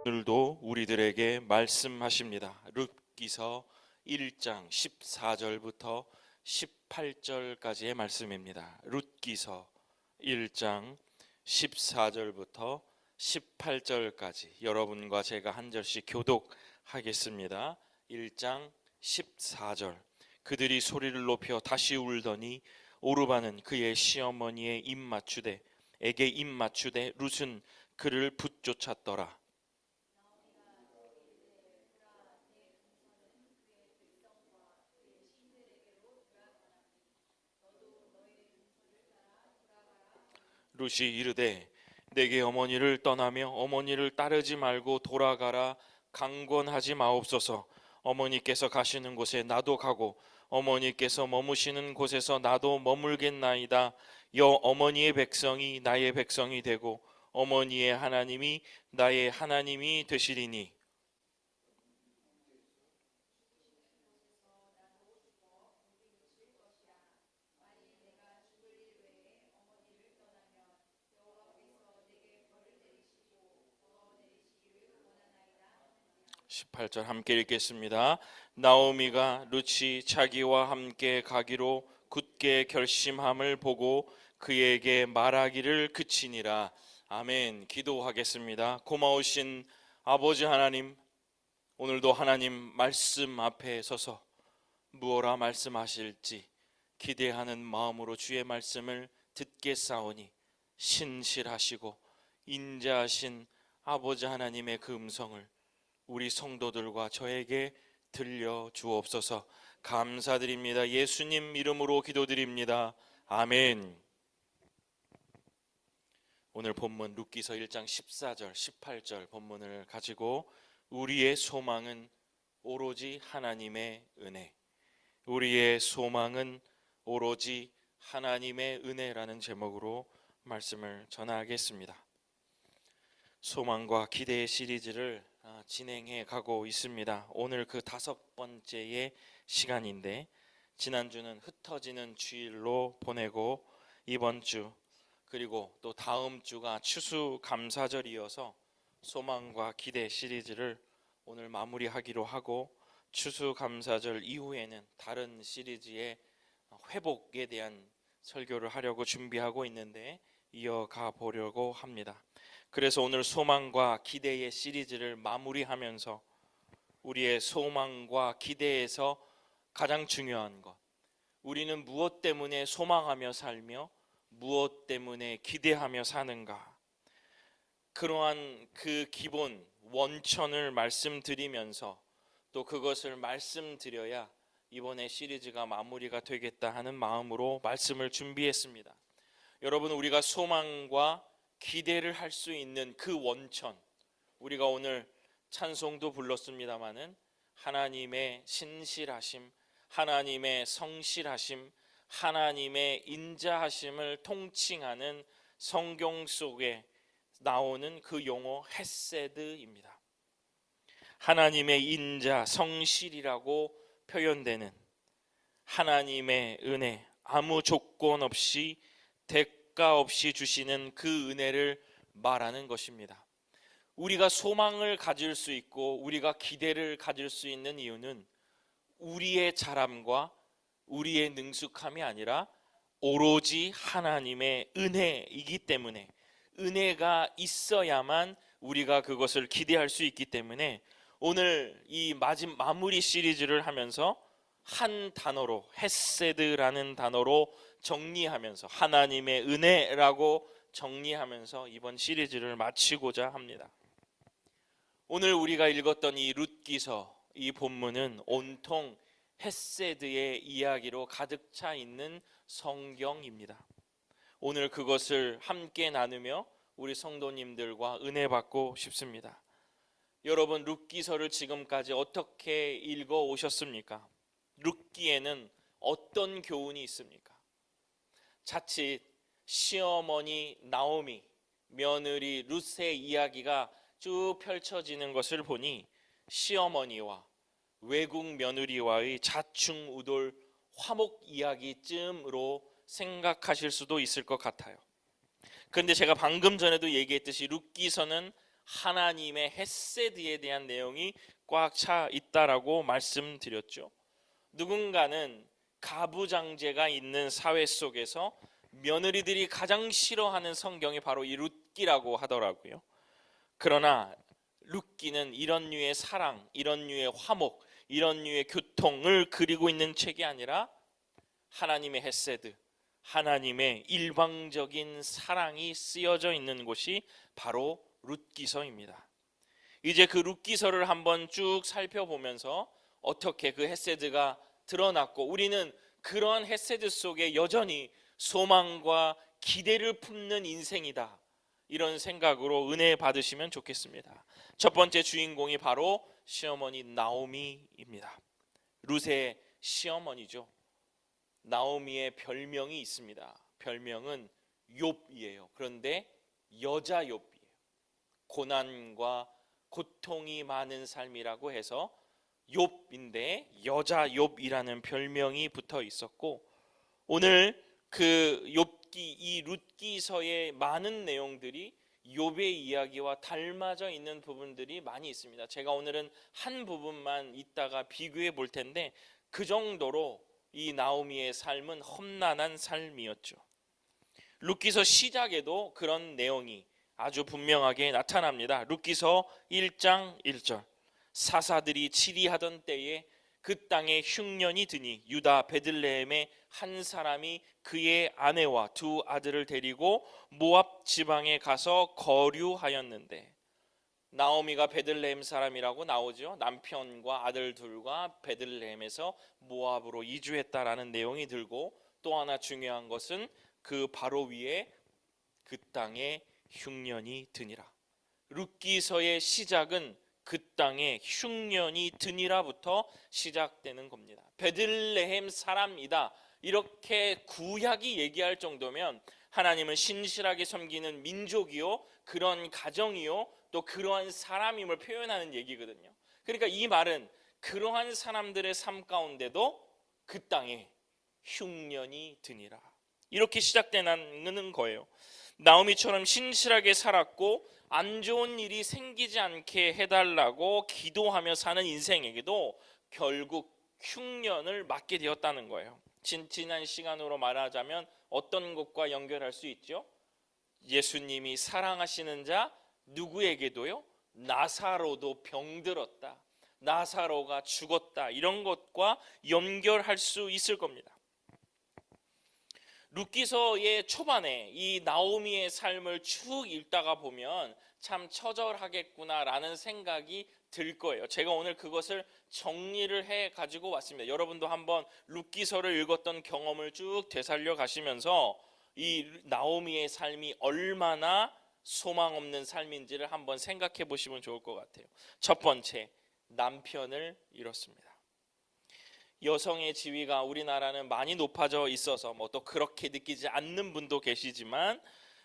오늘도 우리들에게 말씀하십니다. 룻기서 1장 14절부터 18절까지의 말씀입니다. 룻기서 1장 14절부터 18절까지 여러분과 제가 한 절씩 교독하겠습니다. 1장 14절. 그들이 소리를 높여 다시 울더니 오르바는 그의 시어머니의 입맞추되 룻은 그를 붙쫓았더라. 룻이 이르되 내게 어머니를 떠나며 어머니를 따르지 말고 돌아가라 강권하지 마옵소서. 어머니께서 가시는 곳에 나도 가고 어머니께서 머무시는 곳에서 나도 머물겠나이다. 여 어머니의 백성이 나의 백성이 되고 어머니의 하나님이 나의 하나님이 되시리니. (18절) 함께 읽겠습니다. 나오미가 룻이 자기와 함께 가기로 굳게 결심함을 보고 그에게 말하기를 그치니라. 아멘. 기도하겠습니다. 고마우신 아버지 하나님, 오늘도 하나님 말씀 앞에 서서 무엇라 말씀하실지 기대하는 마음으로 주의 말씀을 듣겠사오니 신실하시고 인자하신 아버지 하나님의 그 음성을 우리 성도들과 저에게 들려주옵소서. 감사드립니다. 예수님 이름으로 기도드립니다. 아멘. 오늘 본문 룻기서 1장 14절 18절 본문을 가지고 우리의 소망은 오로지 하나님의 은혜, 우리의 소망은 오로지 하나님의 은혜라는 제목으로 말씀을 전하겠습니다. 소망과 기대의 시리즈를 진행해 가고 있습니다. 오늘 그 5번째의 시간인데, 지난주는 흩어지는 주일로 보내고 이번 주 그리고 또 다음 주가 추수감사절이어서 소망과 기대 시리즈를 오늘 마무리하기로 하고, 추수감사절 이후에는 다른 시리즈의 회복에 대한 설교를 하려고 준비하고 있는데 이어가 보려고 합니다. 그래서 오늘 소망과 기대의 시리즈를 마무리하면서 우리의 소망과 기대에서 가장 중요한 것, 우리는 무엇 때문에 소망하며 살며 무엇 때문에 기대하며 사는가, 그러한 그 기본 원천을 말씀드리면서 또 그것을 말씀드려야 이번에 시리즈가 마무리가 되겠다 하는 마음으로 말씀을 준비했습니다. 여러분, 우리가 소망과 기대를 할 수 있는 그 원천, 우리가 오늘 찬송도 불렀습니다마는 하나님의 신실하심, 하나님의 성실하심, 하나님의 인자하심을 통칭하는 성경 속에 나오는 그 용어 헤세드입니다. 하나님의 인자, 성실이라고 표현되는 하나님의 은혜, 아무 조건 없이 대가 없이 주시는 그 은혜를 말하는 것입니다. 우리가 소망을 가질 수 있고 우리가 기대를 가질 수 있는 이유는 우리의 잘함과 우리의 능숙함이 아니라 오로지 하나님의 은혜이기 때문에, 은혜가 있어야만 우리가 그것을 기대할 수 있기 때문에 오늘 이 마무리 시리즈를 하면서 한 단어로, 헤세드라는 단어로 정리하면서, 하나님의 은혜라고 정리하면서 이번 시리즈를 마치고자 합니다. 오늘 우리가 읽었던 이 룻기서, 이 본문은 온통 헤세드의 이야기로 가득 차 있는 성경입니다. 오늘 그것을 함께 나누며 우리 성도님들과 은혜 받고 싶습니다. 여러분, 룻기서를 지금까지 어떻게 읽어 오셨습니까? 룻기에는 어떤 교훈이 있습니까? 자칫 시어머니 나오미, 며느리 룻의 이야기가 쭉 펼쳐지는 것을 보니 시어머니와 외국 며느리와의 자충우돌 화목 이야기쯤으로 생각하실 수도 있을 것 같아요. 그런데 제가 방금 전에도 얘기했듯이 룻기서는 하나님의 헤세드에 대한 내용이 꽉 차 있다라고 말씀드렸죠. 누군가는 가부장제가 있는 사회 속에서 며느리들이 가장 싫어하는 성경이 바로 이 룻기라고 하더라고요. 그러나 룻기는 이런 류의 사랑, 이런 류의 화목, 이런 류의 교통을 그리고 있는 책이 아니라 하나님의 헤세드, 하나님의 일방적인 사랑이 쓰여져 있는 곳이 바로 룻기서입니다. 이제 그 룻기서를 한번 쭉 살펴보면서 어떻게 그 헤세드가 드러났고 우리는 그러한 헤세드 속에 여전히 소망과 기대를 품는 인생이다, 이런 생각으로 은혜 받으시면 좋겠습니다. 첫 번째 주인공이 바로 시어머니 나오미입니다. 룻의 시어머니죠. 나오미의 별명이 있습니다. 별명은 욥이에요. 그런데 여자 욥이에요. 고난과 고통이 많은 삶이라고 해서 욥인데 여자 욥이라는 별명이 붙어 있었고, 오늘 그 욥기, 이 룻기서의 많은 내용들이 욥의 이야기와 닮아져 있는 부분들이 많이 있습니다. 제가 오늘은 한 부분만 이따가 비교해 볼 텐데 그 정도로 이 나오미의 삶은 험난한 삶이었죠. 룻기서 시작에도 그런 내용이 아주 분명하게 나타납니다. 룻기서 1장 1절, 사사들이 치리하던 때에 그 땅에 흉년이 드니 유다 베들레헴의 한 사람이 그의 아내와 두 아들을 데리고 모압 지방에 가서 거류하였는데, 나오미가 베들레헴 사람이라고 나오죠. 남편과 아들 둘과 베들레헴에서 모압으로 이주했다라는 내용이 들고, 또 하나 중요한 것은 그 바로 위에 그 땅에 흉년이 드니라. 룻기서의 시작은 그 땅에 흉년이 드니라부터 시작되는 겁니다. 베들레헴 사람이다, 이렇게 구약이 얘기할 정도면 하나님은 신실하게 섬기는 민족이요, 그런 가정이요, 또 그러한 사람임을 표현하는 얘기거든요. 그러니까 이 말은 그러한 사람들의 삶 가운데도 그 땅에 흉년이 드니라, 이렇게 시작되는 거예요. 나오미처럼 신실하게 살았고 안 좋은 일이 생기지 않게 해달라고 기도하며 사는 인생에게도 결국 흉년을 맞게 되었다는 거예요. 지난 시간으로 말하자면 어떤 것과 연결할 수 있죠? 예수님이 사랑하시는 자 누구에게도요? 나사로도 병들었다, 나사로가 죽었다, 이런 것과 연결할 수 있을 겁니다. 룻기서의 초반에 이 나오미의 삶을 쭉 읽다가 보면 참 처절하겠구나라는 생각이 들 거예요. 제가 오늘 그것을 정리를 해 가지고 왔습니다. 여러분도 한번 룻기서를 읽었던 경험을 쭉 되살려 가시면서 이 나오미의 삶이 얼마나 소망 없는 삶인지를 한번 생각해 보시면 좋을 것 같아요. 첫 번째, 남편을 잃었습니다. 여성의 지위가 우리나라는 많이 높아져 있어서 뭐 또 그렇게 느끼지 않는 분도 계시지만,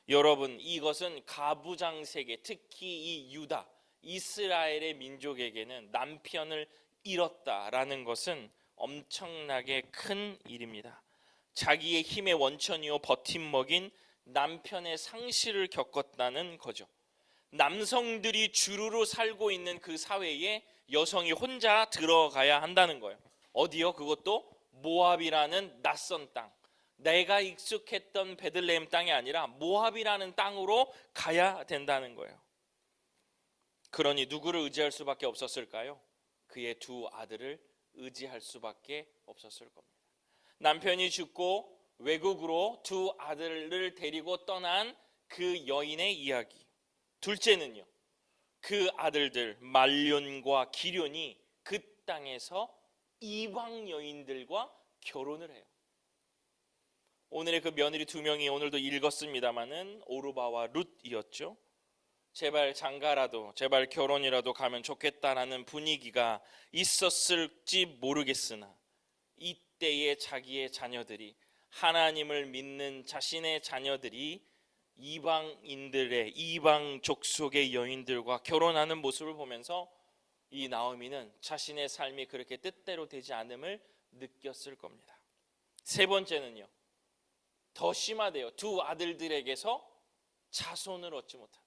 여러분, 이것은 가부장세계, 특히 이 유다, 이스라엘의 민족에게는 남편을 잃었다라는 것은 엄청나게 큰 일입니다. 자기의 힘의 원천이요 버팀목인 남편의 상실을 겪었다는 거죠. 남성들이 주루로 살고 있는 그 사회에 여성이 혼자 들어가야 한다는 거예요. 어디요? 그것도 모압이라는 낯선 땅, 내가 익숙했던 베들레헴 땅이 아니라 모압이라는 땅으로 가야 된다는 거예요. 그러니 누구를 의지할 수밖에 없었을까요? 그의 두 아들을 의지할 수밖에 없었을 겁니다. 남편이 죽고 외국으로 두 아들을 데리고 떠난 그 여인의 이야기. 둘째는요, 그 아들들 말륜과 기륜이 그 땅에서 이방 여인들과 결혼을 해요. 오늘의 그 며느리 두 명이 오늘도 읽었습니다마는 오르바와 룻이었죠. 제발 장가라도, 제발 결혼이라도 가면 좋겠다라는 분위기가 있었을지 모르겠으나, 이때의 자기의 자녀들이, 하나님을 믿는 자신의 자녀들이 이방인들의, 이방 족속의 여인들과 결혼하는 모습을 보면서 이 나오미는 자신의 삶이 그렇게 뜻대로 되지 않음을 느꼈을 겁니다. 세 번째는요, 더 심하대요. 두 아들들에게서 자손을 얻지 못합니다.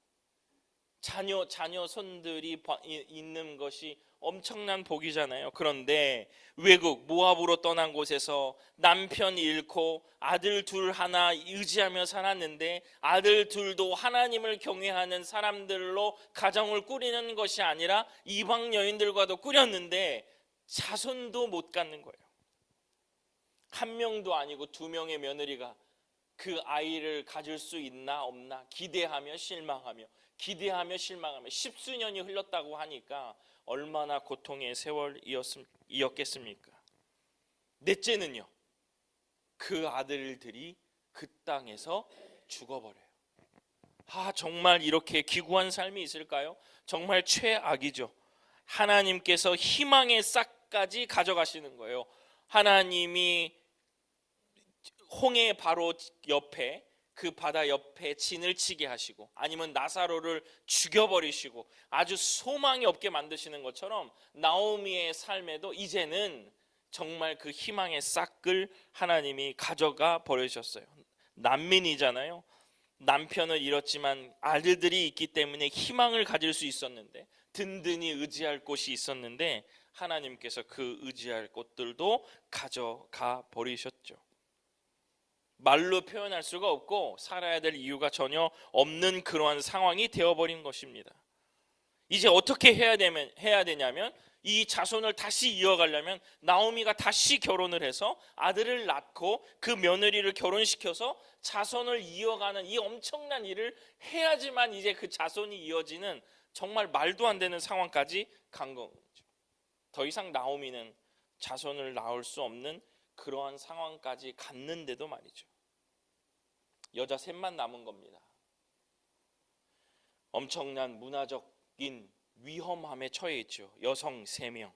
자녀 손들이 있는 것이 엄청난 복이잖아요. 그런데 외국 모압으로 떠난 곳에서 남편 잃고 아들 둘 하나 의지하며 살았는데 아들 둘도 하나님을 경외하는 사람들로 가정을 꾸리는 것이 아니라 이방 여인들과도 꾸렸는데 자손도 못 갖는 거예요. 한 명도 아니고 두 명의 며느리가 그 아이를 가질 수 있나 없나 기대하며 실망하며 십수년이 흘렀다고 하니까 얼마나 고통의 세월이었겠습니까? 넷째는요, 그 아들들이 그 땅에서 죽어버려요. 정말 이렇게 기구한 삶이 있을까요? 정말 최악이죠. 하나님께서 희망의 싹까지 가져가시는 거예요. 하나님이 홍해 바로 옆에 그 바다 옆에 진을 치게 하시고 아니면 나사로를 죽여버리시고 아주 소망이 없게 만드시는 것처럼 나오미의 삶에도 이제는 정말 그 희망의 싹을 하나님이 가져가 버리셨어요. 난민이잖아요. 남편을 잃었지만 아들들이 있기 때문에 희망을 가질 수 있었는데, 든든히 의지할 곳이 있었는데 하나님께서 그 의지할 곳들도 가져가 버리셨죠. 말로 표현할 수가 없고 살아야 될 이유가 전혀 없는 그러한 상황이 되어버린 것입니다. 이제 어떻게 해야 되냐면 이 자손을 다시 이어가려면 나오미가 다시 결혼을 해서 아들을 낳고 그 며느리를 결혼시켜서 자손을 이어가는 이 엄청난 일을 해야지만 이제 그 자손이 이어지는 정말 말도 안 되는 상황까지 간 거죠. 더 이상 나오미는 자손을 낳을 수 없는 그러한 상황까지 갔는데도 말이죠. 여자 셋만 남은 겁니다. 엄청난 문화적인 위험함에 처해 있죠. 여성 3명.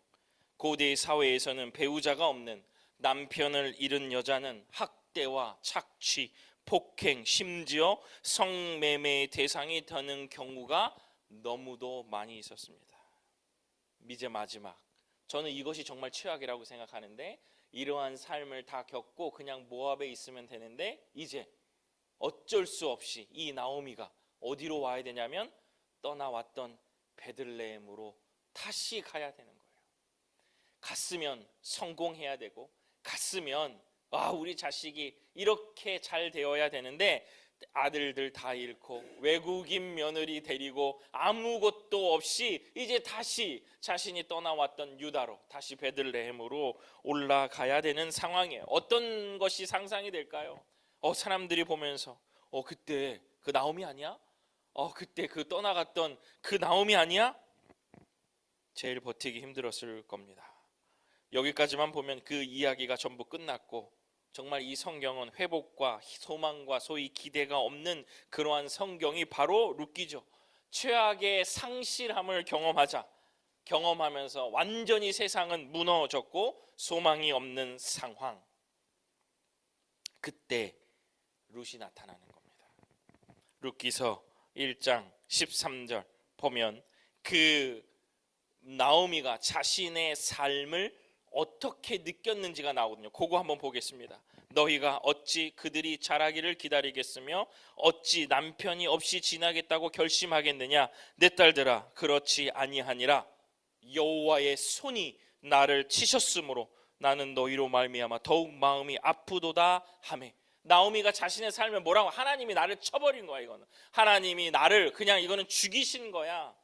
고대 사회에서는 배우자가 없는 남편을 잃은 여자는 학대와 착취, 폭행, 심지어 성매매의 대상이 되는 경우가 너무도 많이 있었습니다. 이제 마지막. 저는 이것이 정말 최악이라고 생각하는데, 이러한 삶을 다 겪고 그냥 모압에 있으면 되는데 이제 어쩔 수 없이 이 나오미가 어디로 와야 되냐면 떠나왔던 베들레헴으로 다시 가야 되는 거예요. 갔으면 성공해야 되고, 갔으면 우리 자식이 이렇게 잘 되어야 되는데 아들들 다 잃고 외국인 며느리 데리고 아무것도 없이 이제 다시 자신이 떠나왔던 유다로 다시 베들레헴으로 올라가야 되는 상황이에요. 어떤 것이 상상이 될까요? 사람들이 보면서 그때 그 나오미 아니야? 그때 그 떠나갔던 그 나오미 아니야? 제일 버티기 힘들었을 겁니다. 여기까지만 보면 그 이야기가 전부 끝났고, 정말 이 성경은 회복과 소망과 소위 기대가 없는 그러한 성경이 바로 룻기죠. 최악의 상실함을 경험하면서 완전히 세상은 무너졌고 소망이 없는 상황. 그때 룻이 나타나는 겁니다. 룻기서 1장 13절 보면 그 나오미가 자신의 삶을 어떻게 느꼈는지가 나오거든요. 그거 한번 보겠습니다. 너희가 어찌 그들이 자라기를 기다리겠으며 어찌 남편이 없이 지나겠다고 결심하겠느냐. 내 딸들아, 그렇지 아니하니라. 여호와의 손이 나를 치셨으므로 나는 너희로 말미암아 더욱 마음이 아프도다 하매. 나오미가 자신의 삶을 뭐라고? 하나님이 나를 쳐버린 거야. 이거는 하나님이 나를 그냥 이거는 죽이신 거야.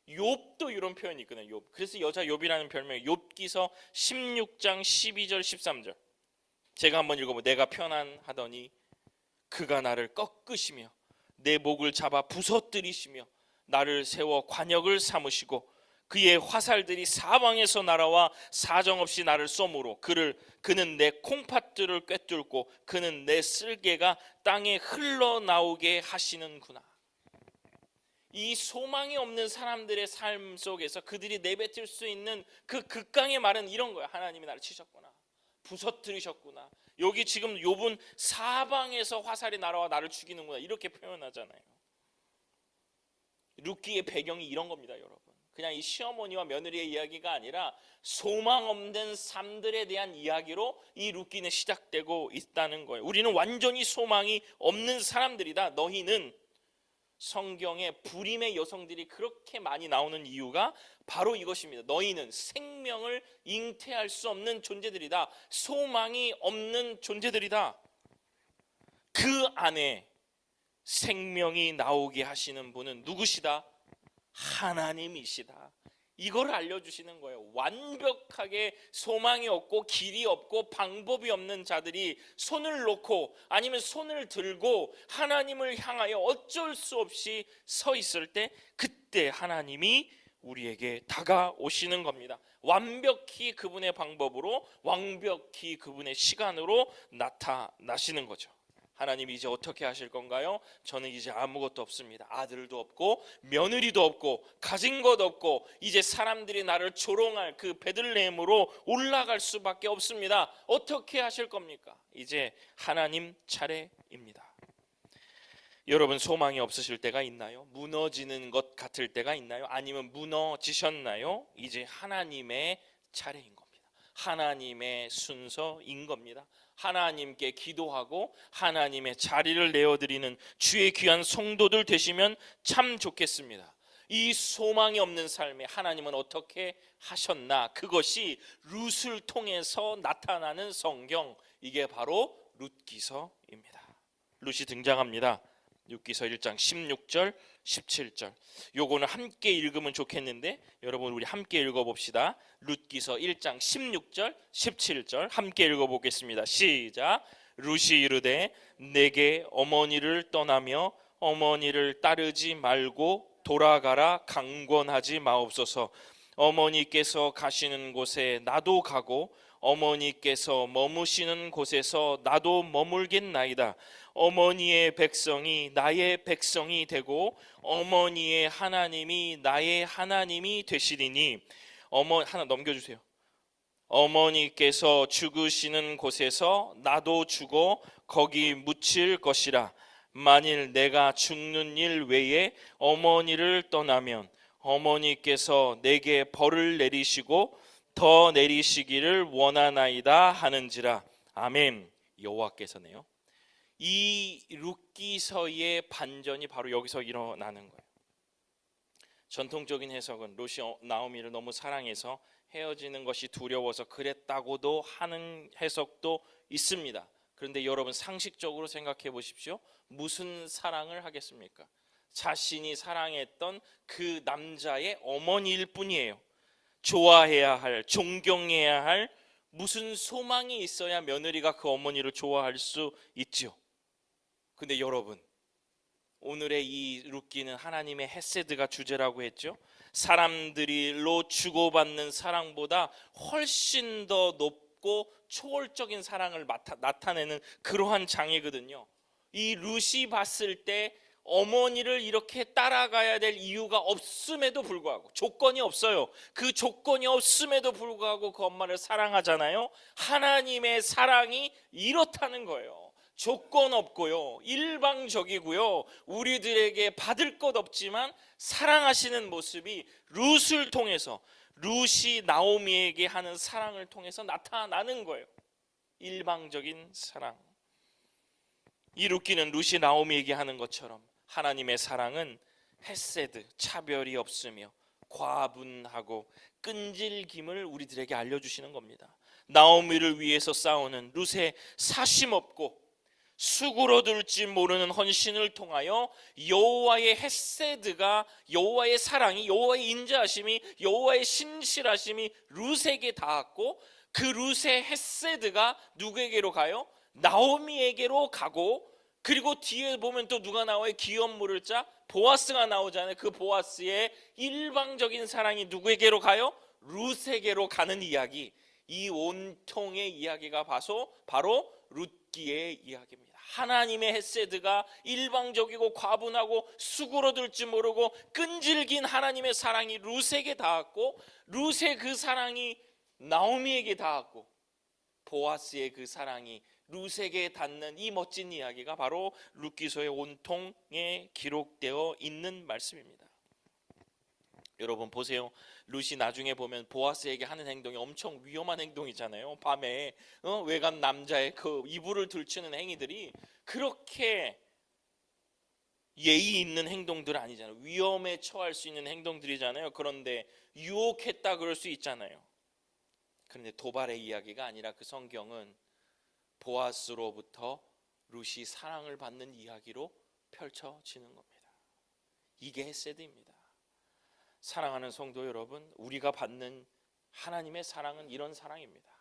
욥도 이런 표현이 있거든요. 욥. 그래서 여자 욥이라는 별명이 욥기서 16장 12절 13절. 제가 한번 읽어보면, 내가 편안하더니 그가 나를 꺾으시며 내 목을 잡아 부서뜨리시며 나를 세워 관역을 삼으시고 그의 화살들이 사방에서 날아와 사정없이 나를 쏘므로 그는 내 콩팥들을 꿰뚫고 그는 내 쓸개가 땅에 흘러나오게 하시는구나. 이 소망이 없는 사람들의 삶 속에서 그들이 내뱉을 수 있는 그 극강의 말은 이런 거야. 하나님이 나를 치셨구나, 부서뜨리셨구나. 여기 지금 욥은 사방에서 화살이 날아와 나를 죽이는구나 이렇게 표현하잖아요. 룻기의 배경이 이런 겁니다, 여러분. 그냥 이 시어머니와 며느리의 이야기가 아니라 소망 없는 삶들에 대한 이야기로 이 룻기는 시작되고 있다는 거예요. 우리는 완전히 소망이 없는 사람들이다. 너희는 성경에 불임의 여성들이 그렇게 많이 나오는 이유가 바로 이것입니다. 너희는 생명을 잉태할 수 없는 존재들이다. 소망이 없는 존재들이다. 그 안에 생명이 나오게 하시는 분은 누구시다? 하나님이시다. 이걸 알려주시는 거예요. 완벽하게 소망이 없고 길이 없고 방법이 없는 자들이 손을 놓고 아니면 손을 들고 하나님을 향하여 어쩔 수 없이 서 있을 때, 그때 하나님이 우리에게 다가오시는 겁니다. 완벽히 그분의 방법으로, 완벽히 그분의 시간으로 나타나시는 거죠. 하나님이 이제 어떻게 하실 건가요? 저는 이제 아무것도 없습니다. 아들도 없고 며느리도 없고 가진 것 없고 이제 사람들이 나를 조롱할 그 베들레헴으로 올라갈 수밖에 없습니다. 어떻게 하실 겁니까? 이제 하나님 차례입니다. 여러분, 소망이 없으실 때가 있나요? 무너지는 것 같을 때가 있나요? 아니면 무너지셨나요? 이제 하나님의 차례인 겁니다. 하나님의 순서인 겁니다. 하나님께 기도하고 하나님의 자리를 내어드리는 주의 귀한 성도들 되시면 참 좋겠습니다. 이 소망이 없는 삶에 하나님은 어떻게 하셨나? 그것이 룻을 통해서 나타나는 성경, 이게 바로 룻기서입니다. 룻이 등장합니다. 룻기서 1장 16절 17절. 요거는 함께 읽으면 좋겠는데 여러분, 우리 함께 읽어봅시다. 룻기서 1장 16절 17절 함께 읽어보겠습니다. 시작. 룻이 이르되 내게 어머니를 떠나며 어머니를 따르지 말고 돌아가라 강권하지 마옵소서. 어머니께서 가시는 곳에 나도 가고 어머니께서 머무시는 곳에서 나도 머물겠나이다. 어머니의 백성이 나의 백성이 되고 어머니의 하나님이 나의 하나님이 되시리니. 하나 넘겨주세요. 어머니께서 죽으시는 곳에서 나도 죽어 거기 묻힐 것이라. 만일 내가 죽는 일 외에 어머니를 떠나면 어머니께서 내게 벌을 내리시고 더 내리시기를 원하나이다 하는지라. 아멘. 여호와께서네요. 이 룻기서의 반전이 바로 여기서 일어나는 거예요. 전통적인 해석은 룻이 나오미를 너무 사랑해서 헤어지는 것이 두려워서 그랬다고도 하는 해석도 있습니다. 그런데 여러분, 상식적으로 생각해 보십시오. 무슨 사랑을 하겠습니까? 자신이 사랑했던 그 남자의 어머니일 뿐이에요. 좋아해야 할, 존경해야 할 무슨 소망이 있어야 며느리가 그 어머니를 좋아할 수 있죠. 근데 여러분, 오늘의 이 룻기는 하나님의 헤세드가 주제라고 했죠. 사람들로 주고받는 사랑보다 훨씬 더 높고 초월적인 사랑을 나타내는 그러한 장이거든요. 이 룻이 봤을 때 어머니를 이렇게 따라가야 될 이유가 없음에도 불구하고, 조건이 없어요. 그 조건이 없음에도 불구하고 그 엄마를 사랑하잖아요. 하나님의 사랑이 이렇다는 거예요. 조건 없고요, 일방적이고요, 우리들에게 받을 것 없지만 사랑하시는 모습이 룻을 통해서, 룻이 나오미에게 하는 사랑을 통해서 나타나는 거예요. 일방적인 사랑. 이 룻기는 룻이 나오미에게 하는 것처럼 하나님의 사랑은 헤세드, 차별이 없으며 과분하고 끈질김을 우리들에게 알려주시는 겁니다. 나오미를 위해서 싸우는 룻의 사심 없고 수그러들지 모르는 헌신을 통하여 여호와의 헤세드가, 여호와의 사랑이, 여호와의 인자하심이, 여호와의 신실하심이 룻에게 닿았고, 그 룻의 헤세드가 누구에게로 가요? 나오미에게로 가고, 그리고 뒤에 보면 또 누가 나와요? 기업 물을 자 보아스가 나오잖아요. 그 보아스의 일방적인 사랑이 누구에게로 가요? 룻에게로 가는 이야기. 이 온통의 이야기가 바로 룻기의 이야기입니다. 하나님의 헤세드가 일방적이고 과분하고 수그러들지 모르고 끈질긴 하나님의 사랑이 룻에게 닿았고, 룻의 그 사랑이 나오미에게 닿았고, 보아스의 그 사랑이 룻에게 닿는 이 멋진 이야기가 바로 룻기서의 온통에 기록되어 있는 말씀입니다. 여러분 보세요. 룻이 나중에 보면 보아스에게 하는 행동이 엄청 위험한 행동이잖아요. 밤에 외간 남자의 그 이불을 들추는 행위들이 그렇게 예의 있는 행동들 아니잖아요. 위험에 처할 수 있는 행동들이잖아요. 그런데 유혹했다 그럴 수 있잖아요. 그런데 도발의 이야기가 아니라 그 성경은 보아스로부터 룻이 사랑을 받는 이야기로 펼쳐지는 겁니다. 이게 헤세드입니다. 사랑하는 성도 여러분, 우리가 받는 하나님의 사랑은 이런 사랑입니다.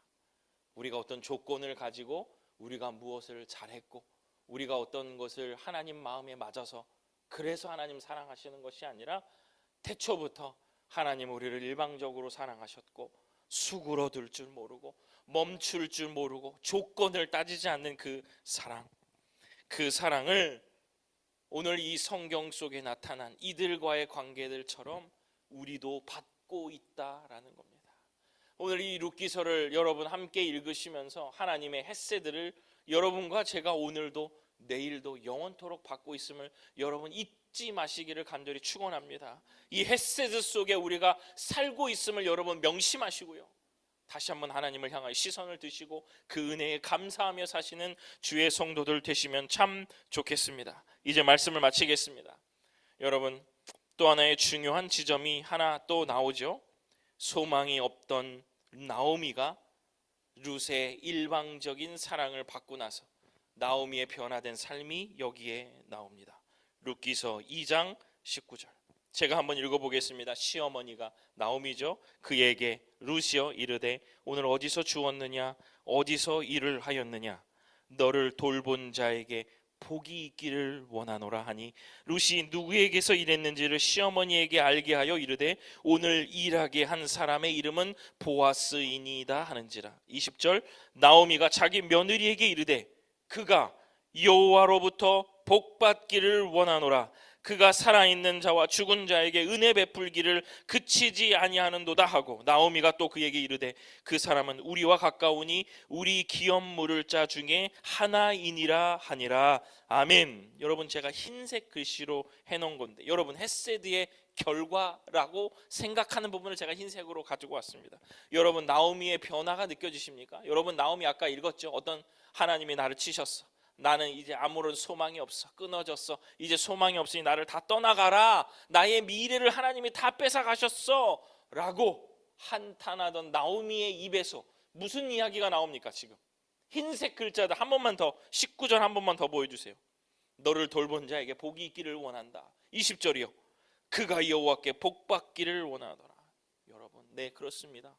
우리가 어떤 조건을 가지고 우리가 무엇을 잘했고 우리가 어떤 것을 하나님 마음에 맞아서 그래서 하나님 사랑하시는 것이 아니라 태초부터 하나님 우리를 일방적으로 사랑하셨고 수그러들 줄 모르고 멈출 줄 모르고 조건을 따지지 않는 그 사랑을 오늘 이 성경 속에 나타난 이들과의 관계들처럼 우리도 받고 있다라는 겁니다. 오늘 이 룻기서를 여러분 함께 읽으시면서 하나님의 헤세드를 여러분과 제가 오늘도 내일도 영원토록 받고 있음을 여러분 잊지 마시기를 간절히 축원합니다. 이 헤세드 속에 우리가 살고 있음을 여러분 명심하시고요. 다시 한번 하나님을 향하여 시선을 드시고 그 은혜에 감사하며 사시는 주의 성도들 되시면 참 좋겠습니다. 이제 말씀을 마치겠습니다. 여러분, 또 하나의 중요한 지점이 하나 또 나오죠. 소망이 없던 나오미가 룻의 일방적인 사랑을 받고 나서 나오미의 변화된 삶이 여기에 나옵니다. 룻기서 2장 19절. 제가 한번 읽어보겠습니다. 시어머니가 나오미죠. 그에게 룻이여 이르되 오늘 어디서 주웠느냐 어디서 일을 하였느냐 너를 돌본 자에게 복이 있기를 원하노라 하니 룻이 누구에게서 일했는지를 시어머니에게 알게 하여 이르되 오늘 일하게 한 사람의 이름은 보아스이니이다 하는지라. 20절. 나오미가 자기 며느리에게 이르되 그가 여호와로부터 복 받기를 원하노라. 그가 살아있는 자와 죽은 자에게 은혜 베풀기를 그치지 아니하는도다 하고 나오미가 또 그에게 이르되 그 사람은 우리와 가까우니 우리 기업 물을 자 중에 하나이니라 하니라. 아멘. 여러분, 제가 흰색 글씨로 해놓은 건데 여러분 헤세드의 결과라고 생각하는 부분을 제가 흰색으로 가지고 왔습니다. 여러분, 나오미의 변화가 느껴지십니까? 여러분, 나오미 아까 읽었죠. 어떤 하나님이 나를 치셨어. 나는 이제 아무런 소망이 없어. 끊어졌어. 이제 소망이 없으니 나를 다 떠나가라. 나의 미래를 하나님이 다 뺏어가셨어 라고 한탄하던 나오미의 입에서 무슨 이야기가 나옵니까? 지금 흰색 글자들 한 번만 더 19절 한 번만 더 보여주세요. 너를 돌본 자에게 복이 있기를 원한다. 20절이요. 그가 여호와께 복 받기를 원하더라. 여러분, 네, 그렇습니다.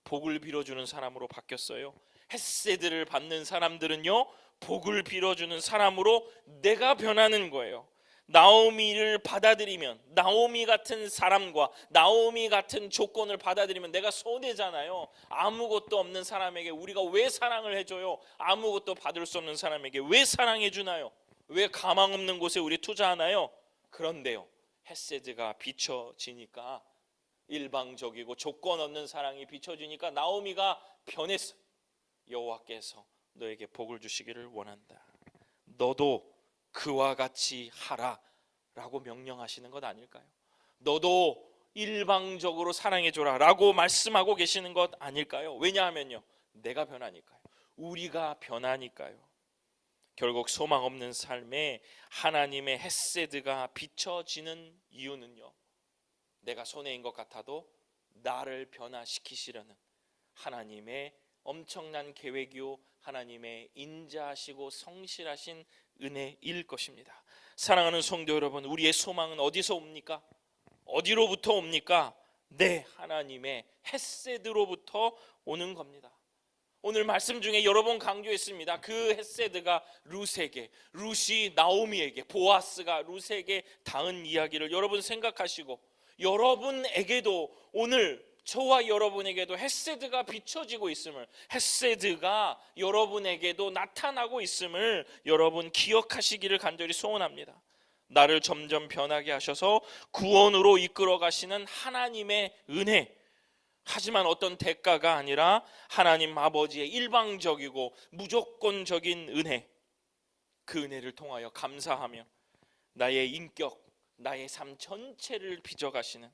복을 빌어주는 사람으로 바뀌었어요. 헤세드를 받는 사람들은요 복을 빌어주는 사람으로 내가 변하는 거예요. 나오미를 받아들이면, 나오미 같은 사람과 나오미 같은 조건을 받아들이면 내가 손해잖아요. 아무것도 없는 사람에게 우리가 왜 사랑을 해줘요? 아무것도 받을 수 없는 사람에게 왜 사랑해 주나요? 왜 가망 없는 곳에 우리 투자하나요? 그런데요, 헤세드가 비춰지니까, 일방적이고 조건 없는 사랑이 비춰지니까 나오미가 변했어. 여호와께서 너에게 복을 주시기를 원한다. 너도 그와 같이 하라 라고 명령하시는 것 아닐까요? 너도 일방적으로 사랑해줘라 라고 말씀하고 계시는 것 아닐까요? 왜냐하면요, 내가 변하니까요. 우리가 변하니까요. 결국 소망 없는 삶에 하나님의 헤세드가 비춰지는 이유는요, 내가 손해인 것 같아도 나를 변화시키시려는 하나님의 엄청난 계획이요 하나님의 인자하시고 성실하신 은혜일 것입니다. 사랑하는 성도 여러분, 우리의 소망은 어디서 옵니까? 어디로부터 옵니까? 네, 하나님의 헤세드로부터 오는 겁니다. 오늘 말씀 중에 여러 번 강조했습니다. 그 헤세드가 룻에게, 룻이 나오미에게, 보아스가 룻에게 닿은 이야기를 여러분 생각하시고, 여러분에게도 오늘 저와 여러분에게도 헤세드가 비춰지고 있음을, 헤세드가 여러분에게도 나타나고 있음을 여러분 기억하시기를 간절히 소원합니다. 나를 점점 변하게 하셔서 구원으로 이끌어 가시는 하나님의 은혜, 하지만 어떤 대가가 아니라 하나님 아버지의 일방적이고 무조건적인 은혜, 그 은혜를 통하여 감사하며 나의 인격, 나의 삶 전체를 빚어가시는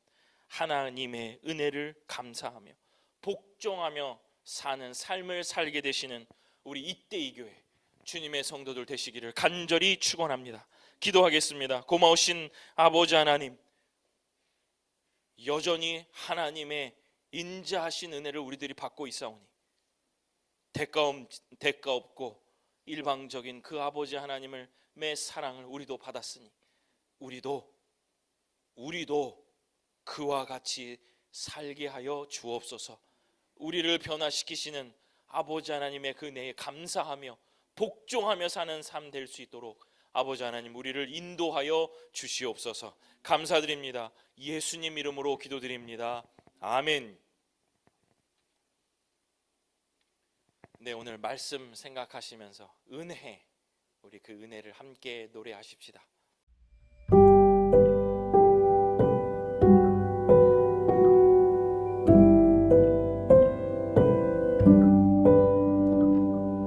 하나님의 은혜를 감사하며 복종하며 사는 삶을 살게 되시는 우리 이때이 교회 주님의 성도들 되시기를 간절히 축원합니다. 기도하겠습니다. 고마우신 아버지 하나님, 여전히 하나님의 인자하신 은혜를 우리들이 받고 있사오니 대가 없고 일방적인 그 아버지 하나님을 매 사랑을 우리도 받았으니 우리도 그와 같이 살게 하여 주옵소서. 우리를 변화시키시는 아버지 하나님의 그 은혜에 감사하며 복종하며 사는 삶 될 수 있도록 아버지 하나님 우리를 인도하여 주시옵소서. 감사드립니다. 예수님 이름으로 기도드립니다. 아멘. 네, 오늘 말씀 생각하시면서 은혜, 우리 그 은혜를 함께 노래하십시다.